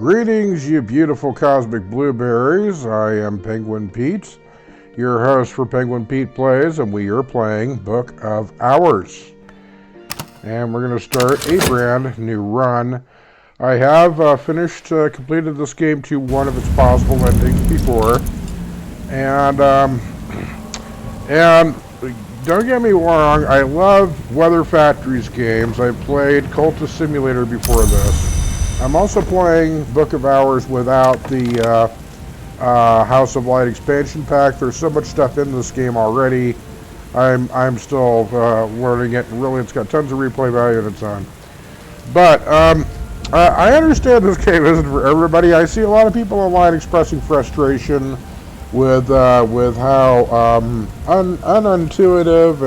Greetings, you beautiful cosmic blueberries. I am Penguin Pete, your host for Penguin Pete Plays, and we are playing Book of Hours. And we're going to start a brand new run. I have completed this game to one of its possible endings before. And don't get me wrong, I love Weather Factory's games. I played Cultist Simulator before this. I'm also playing Book of Hours without the House of Light expansion pack. There's so much stuff in this game already. I'm still learning it, and really it's got tons of replay value in its own. But I understand this game isn't for everybody. I see a lot of people online expressing frustration with how unintuitive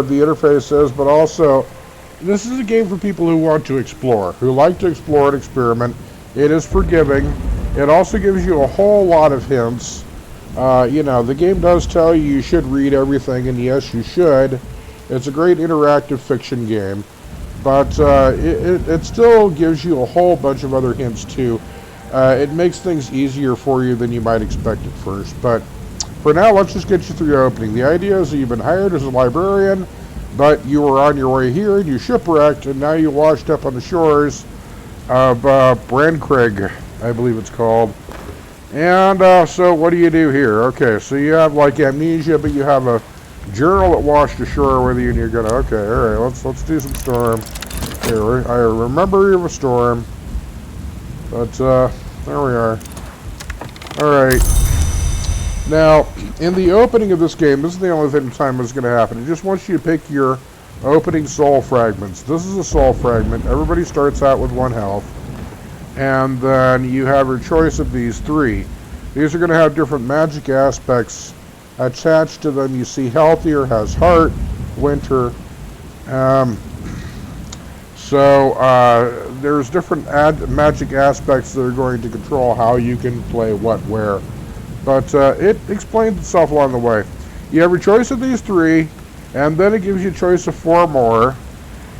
the interface is, but also this is a game for people who want to explore, who like to explore and experiment. It is forgiving. It also gives you a whole lot of hints. The game does tell you should read everything, and yes, you should. It's a great interactive fiction game, but it still gives you a whole bunch of other hints too. It makes things easier for you than you might expect at first. But for now, let's just get you through your opening. The idea is that you've been hired as a librarian, but you were on your way here and you shipwrecked, and now you washed up on the shores of Brandcrag, I believe it's called. And so what do you do here? Okay, so you have like amnesia, but you have a journal that washed ashore with you, and you're gonna, okay, all right, let's do some storm. Here, I remember of a storm, but there we are. All right. Now, in the opening of this game, this is the only time it's going to happen. It just wants you to pick your opening soul fragments. This is a soul fragment. Everybody starts out with 1 health. And then you have your choice of these 3. These are going to have different magic aspects attached to them. You see healthier has heart, winter. There's different magic aspects that are going to control how you can play what where. But it explains itself along the way. You have your choice of these 3, and then it gives you a choice of 4 more.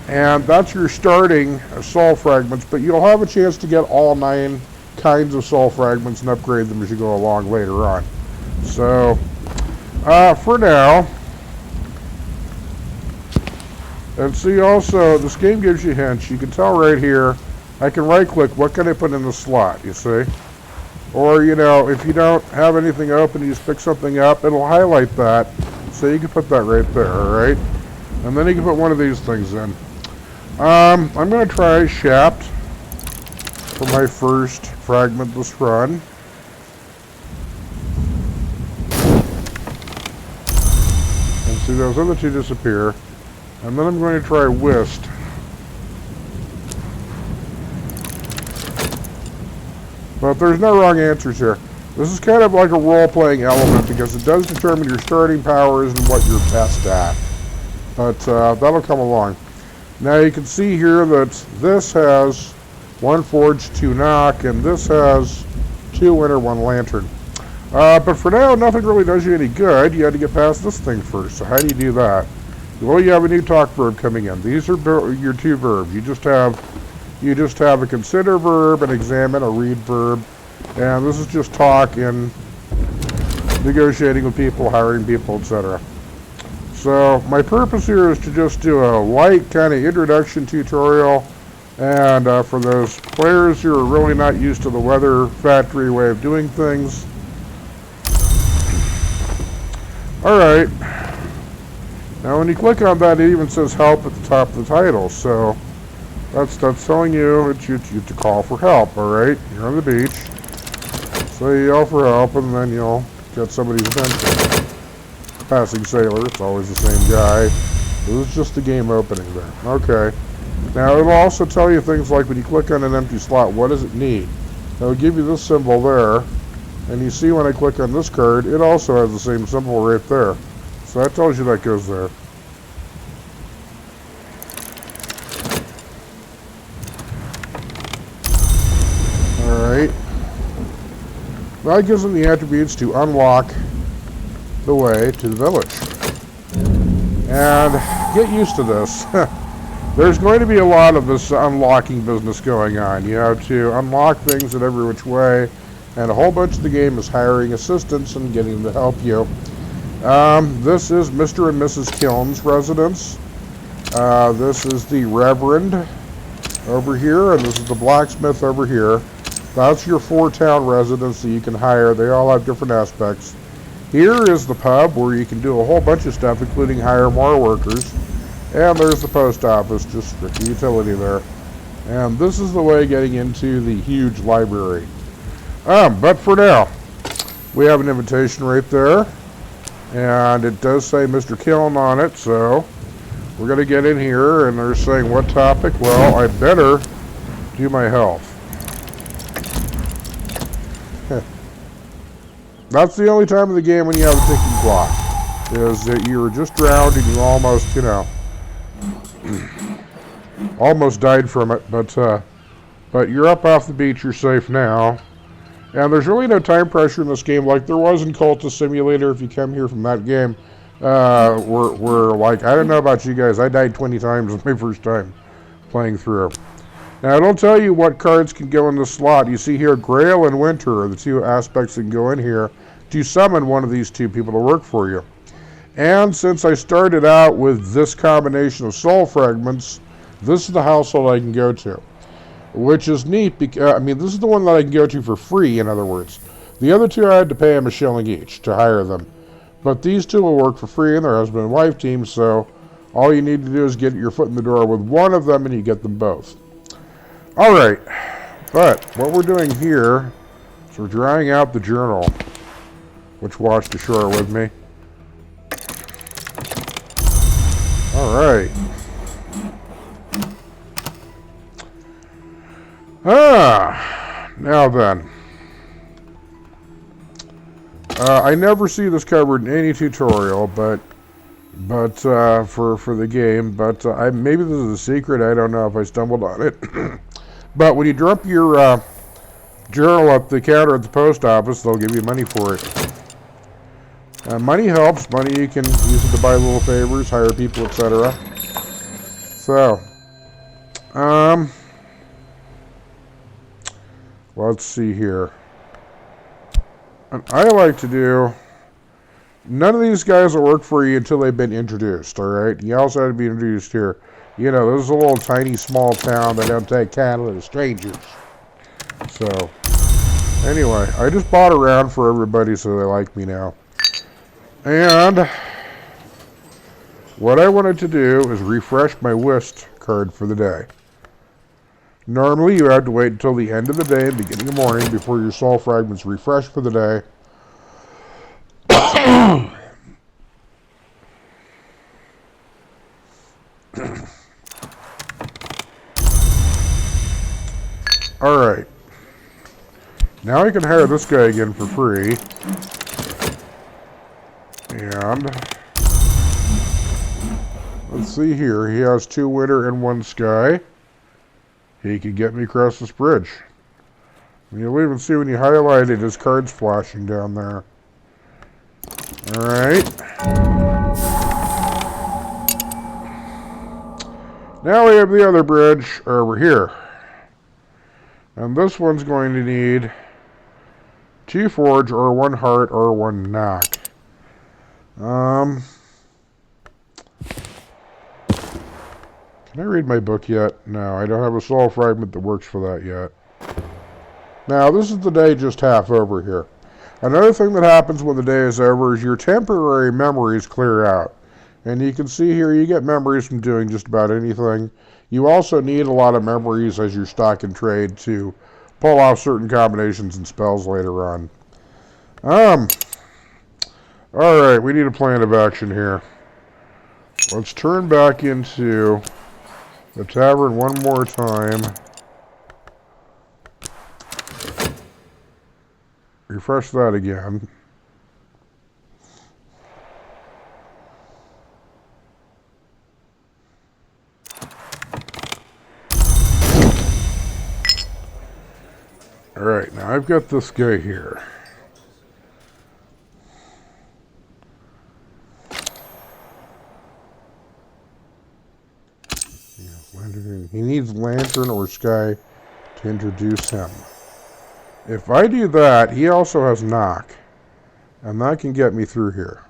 And that's your starting soul fragments, but you'll have a chance to get all 9 kinds of soul fragments and upgrade them as you go along later on. So, for now, and see also, this game gives you hints. You can tell right here, I can right click, what can I put in the slot, you see? Or, if you don't have anything open, you just pick something up, it'll highlight that. So you can put that right there, alright? And then you can put one of these things in. I'm going to try Shapt for my first fragment this run. And see those other 2 disappear. And then I'm going to try Whist. But there's no wrong answers here. This is kind of like a role-playing element because it does determine your starting powers and what you're best at. But that'll come along. Now you can see here that this has 1 forge, 2 knock, and this has 2 winter, 1 lantern. But for now, nothing really does you any good. You had to get past this thing first. So how do you do that? Well, you have a new talk verb coming in. These are your 2 verbs. You just have a consider verb, an examine, a read verb, and this is just talk and negotiating with people, hiring people, etc. So my purpose here is to just do a light kind of introduction tutorial, and for those players who are really not used to the Weather Factory way of doing things. Alright, now when you click on that, it even says help at the top of the title, so that's telling you it's you to call for help, alright? You're on the beach, so you yell for help, and then you'll get somebody's attention. Passing sailor, it's always the same guy. This is just the game opening there. Okay. Now it'll also tell you things like when you click on an empty slot, what does it need? It'll give you this symbol there, and you see when I click on this card, it also has the same symbol right there. So that tells you that goes there. Alright. That gives them the attributes to unlock the way to the village. And get used to this. there's going to be a lot of this unlocking business going on. You have to unlock things in every which way, and a whole bunch of the game is hiring assistants and getting them to help you. This is Mr. and Mrs. Kiln's residence. This is the Reverend over here, and this is the blacksmith over here. That's your 4 town residents that you can hire. They all have different aspects. Here is the pub where you can do a whole bunch of stuff, including hire more workers. And there's the post office, just for the utility there. And this is the way getting into the huge library. But for now, we have an invitation right there. And it does say Mr. Kiln on it, so we're going to get in here, and they're saying what topic? Well, I better do my health. That's the only time of the game when you have a ticking clock, is that you were just drowned and you almost, you know, almost died from it, but you're up off the beach, you're safe now. And there's really no time pressure in this game like there was in Cultist Simulator. If you come here from that game, we're like, I don't know about you guys, I died 20 times my first time playing through. Now, it'll tell you what cards can go in the slot. You see here, Grail and Winter are the 2 aspects that can go in here to summon one of these 2 people to work for you. And since I started out with this combination of soul fragments, this is the household I can go to. Which is neat, because, I mean, this is the one that I can go to for free, in other words. The other 2 I had to pay them a shilling each to hire them. But these 2 will work for free, and they're husband and wife team, so all you need to do is get your foot in the door with one of them, and you get them both. Alright, but what we're doing here is we're drying out the journal, which washed ashore with me. Alright. Now then. I never see this covered in any tutorial, but for the game, but maybe this is a secret, I don't know if I stumbled on it. But when you drop your journal at the counter at the post office, they'll give you money for it. Money helps. Money, you can use it to buy little favors, hire people, etc. So, let's see here. And I like to do, none of these guys will work for you until they've been introduced, alright? You also have to be introduced here. You know, this is a little tiny small town. They don't take cattle to strangers. So, anyway, I just bought around for everybody so they like me now. And what I wanted to do is refresh my whist card for the day. Normally, you have to wait until the end of the day, beginning of morning, before your soul fragments refresh for the day. Alright. Now I can hire this guy again for free. And let's see here. He has 2 winter and 1 sky. He could get me across this bridge. And you'll even see when you highlight it, his card's flashing down there. Alright. Now we have the other bridge over here. And this one's going to need 2 forge or 1 heart or 1 knock. Can I read my book yet? No, I don't have a soul fragment that works for that yet. Now, this is the day just half over here. Another thing that happens when the day is over is your temporary memories clear out. And you can see here you get memories from doing just about anything. You also need a lot of memories as your stock and trade to pull off certain combinations and spells later on. Alright, we need a plan of action here. Let's turn back into the tavern one more time. Refresh that again. Alright, now I've got this guy here. Lantern. He needs lantern or sky to introduce him. If I do that, he also has knock. And that can get me through here.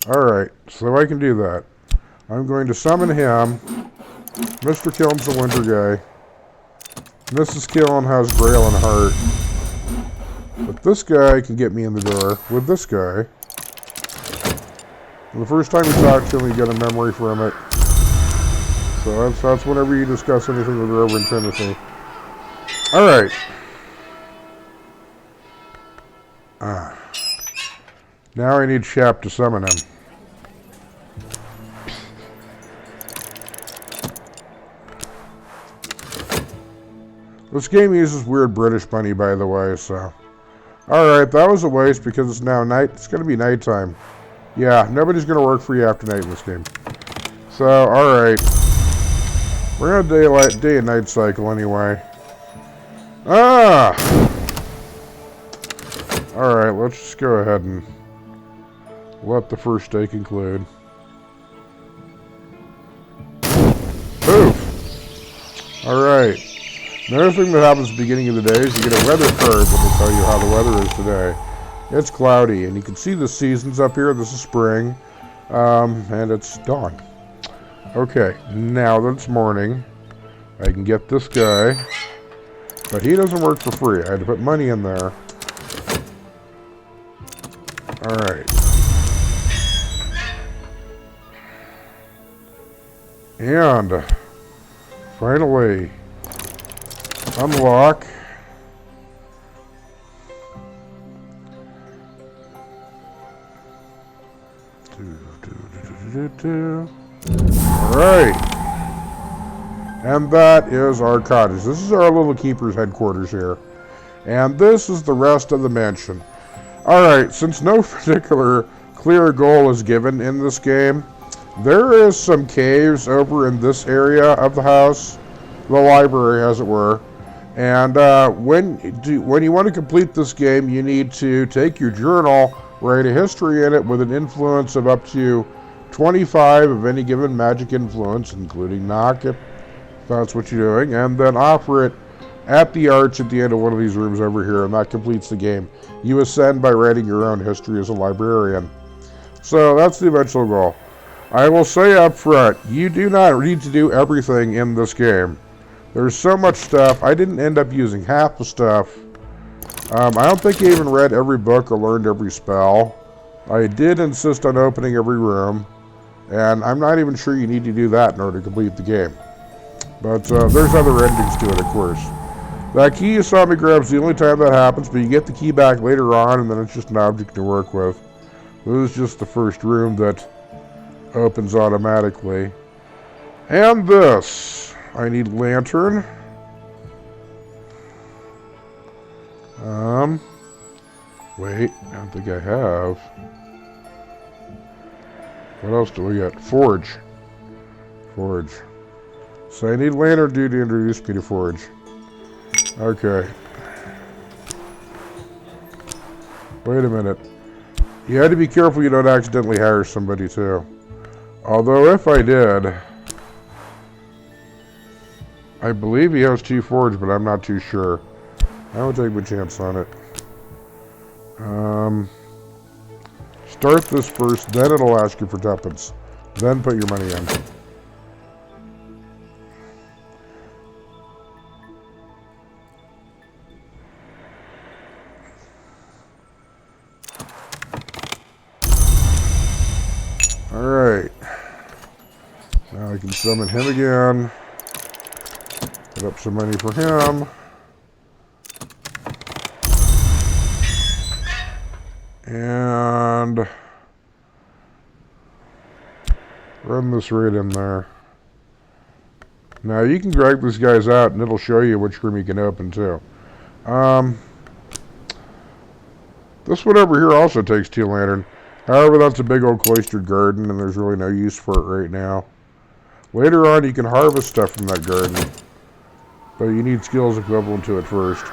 Alright, so I can do that. I'm going to summon him. Mr. Killen's the winter guy. Mrs. Killen has Grail and Heart. But this guy can get me in the door with this guy. And the first time you talk to him, you get a memory from it. So that's whenever you discuss anything with Reverend Timothy. Alright. Now I need Shap to summon him. This game uses weird British money, by the way, so... Alright, that was a waste because it's now night. It's going to be nighttime. Yeah, nobody's going to work for you after night in this game. So, alright. We're on a day and night cycle anyway. Alright, let's just go ahead and let the first day conclude. Poof! Alright. Another thing that happens at the beginning of the day is you get a weather card that will tell you how the weather is today. It's cloudy, and you can see the seasons up here. This is spring, and it's dawn. Okay, now that it's morning, I can get this guy, but he doesn't work for free. I had to put money in there. Alright. And, finally, unlock. Alright. And that is our cottage. This is our little keeper's headquarters here. And this is the rest of the mansion. Alright, since no particular clear goal is given in this game, there is some caves over in this area of the house. The library, as it were. And when you want to complete this game, you need to take your journal, write a history in it with an influence of up to 25 of any given magic influence, including knock, if that's what you're doing, and then offer it at the arch at the end of one of these rooms over here, and that completes the game. You ascend by writing your own history as a librarian. So that's the eventual goal. I will say up front, you do not need to do everything in this game. There's so much stuff. I didn't end up using half the stuff. I don't think I even read every book or learned every spell. I did insist on opening every room. And I'm not even sure you need to do that in order to complete the game. But there's other endings to it, of course. That key you saw me grab is the only time that happens, but you get the key back later on, and then it's just an object to work with. This is just the first room that opens automatically. And this. I need lantern. Wait, I don't think I have. What else do we got? Forge. Forge. So I need lantern dude to introduce me to Forge. Okay. Wait a minute. You had to be careful you don't accidentally hire somebody too. Although if I did, I believe he has 2 Forge, but I'm not too sure. I will take my chance on it. Start this first, then it'll ask you for tuppence. Then put your money in. Alright. Now I can summon him again. Put up some money for him. And run this right in there. Now you can drag these guys out and it'll show you which room you can open too. This one over here also takes 2 lantern. However, that's a big old cloistered garden and there's really no use for it right now. Later on you can harvest stuff from that garden, but you need skills equivalent to it first.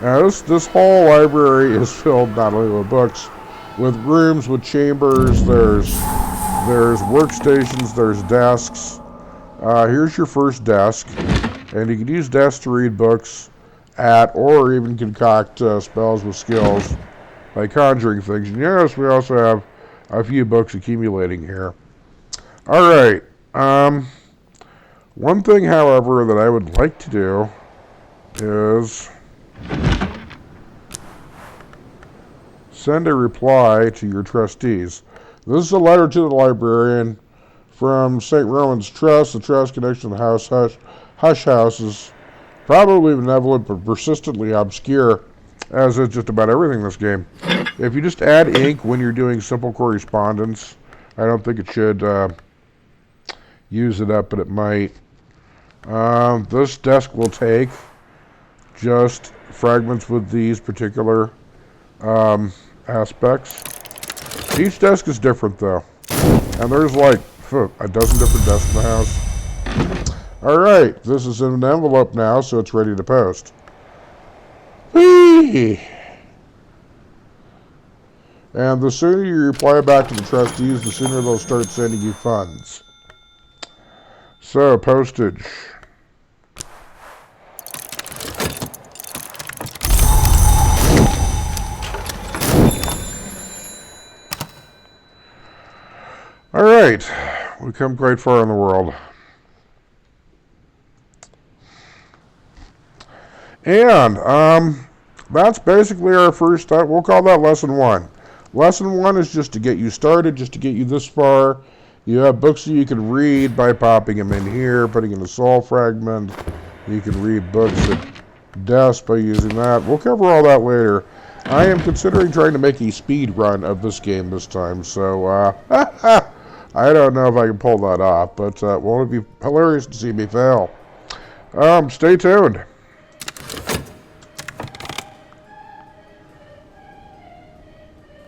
Now this whole library is filled not only with books, with rooms, with chambers, there's workstations, there's desks. Here's your first desk, and you can use desks to read books at, or even concoct spells with skills by conjuring things. And yes, we also have a few books accumulating here. All right. One thing, however, that I would like to do is send a reply to your trustees. This is a letter to the librarian from St. Roman's Trust. The trust connection to the Hush House is probably benevolent but persistently obscure, as is just about everything in this game. If you just add ink when you're doing simple correspondence, I don't think it should use it up, but it might. This desk will take just fragments with these particular aspects. Each desk is different, though. And there's like a dozen different desks in the house. Alright, this is in an envelope now, so it's ready to post. Whee! And the sooner you reply back to the trustees, the sooner they'll start sending you funds. So, postage. Alright, we've come quite far in the world. And, that's basically our first, we'll call that lesson 1. Lesson 1 is just to get you started, just to get you this far. You have books that you can read by popping them in here, putting in a soul fragment. You can read books at desk by using that. We'll cover all that later. I am considering trying to make a speed run of this game this time, so, I don't know if I can pull that off, but won't it be hilarious to see me fail? Stay tuned.